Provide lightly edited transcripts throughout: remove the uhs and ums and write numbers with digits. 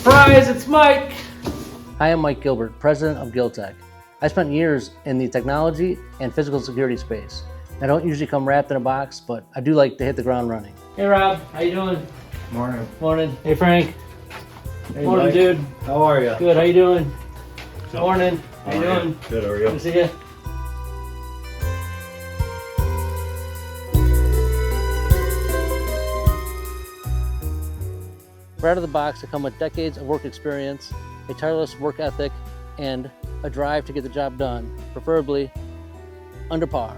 Surprise, it's Mike! Hi, I'm Mike Gilbert, president of Giltech. I spent years in the technology and physical security space. I don't usually come wrapped in a box, but I do like to hit the ground running. Hey Rob, how you doing? Morning. Morning. Hey Frank. Hey Morning, Mike. dude. How are you? Good, how you doing? Morning. How you doing? Good, how are Good to you? see you. Right out of the box, I come with decades of work experience, a tireless work ethic, and a drive to get the job done, preferably under par.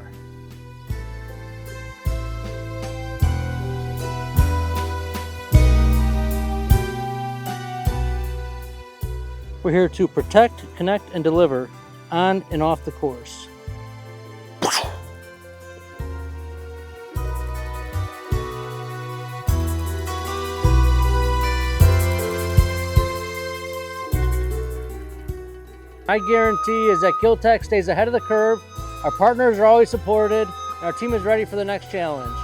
We're here to protect, connect, and deliver on and off the course. My guarantee is that Giltech stays ahead of the curve, our partners are always supported, and our team is ready for the next challenge.